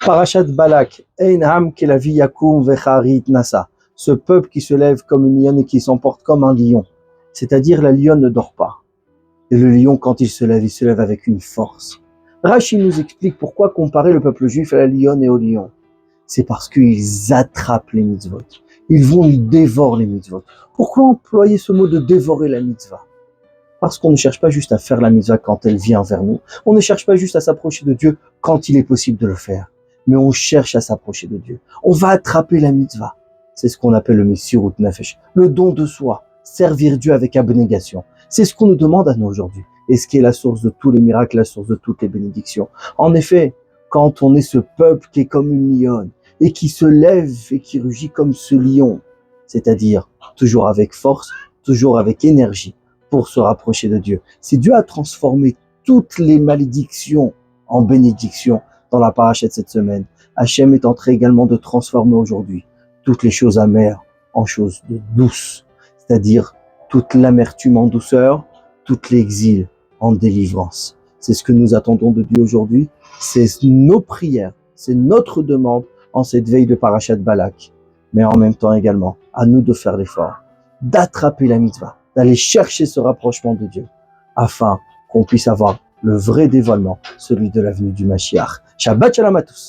Parashat Balak, Einham Kelavi Yakum Vecharit Nasa. Ce peuple qui se lève comme une lionne et qui s'emporte comme un lion. C'est-à-dire la lionne ne dort pas. Et le lion, quand il se lève avec une force. Rashi nous explique pourquoi comparer le peuple juif à la lionne et au lion. C'est parce qu'ils attrapent les mitzvot. Ils vont, ils dévorent les mitzvot. Pourquoi employer ce mot de dévorer la mitzvah? Parce qu'on ne cherche pas juste à faire la mitzvah quand elle vient vers nous. On ne cherche pas juste à s'approcher de Dieu quand il est possible de le faire. Mais on cherche à s'approcher de Dieu. On va attraper la mitzvah. C'est ce qu'on appelle le Messirut Nefesh, le don de soi, servir Dieu avec abnégation. C'est ce qu'on nous demande à nous aujourd'hui. Et ce qui est la source de tous les miracles, la source de toutes les bénédictions. En effet, quand on est ce peuple qui est comme une lionne, et qui se lève et qui rugit comme ce lion, c'est-à-dire toujours avec force, toujours avec énergie, pour se rapprocher de Dieu. Si Dieu a transformé toutes les malédictions en bénédictions dans la paracha de cette semaine, Hachem est en train également de transformer aujourd'hui toutes les choses amères en choses douces, c'est-à-dire toute l'amertume en douceur, tout l'exil en délivrance. C'est ce que nous attendons de Dieu aujourd'hui, c'est nos prières, c'est notre demande en cette veille de Parashat Balak, mais en même temps également, à nous de faire l'effort, d'attraper la mitzvah, d'aller chercher ce rapprochement de Dieu, afin qu'on puisse avoir le vrai dévoilement, celui de la venue du Mashiach. Shabbat Shalom à tous.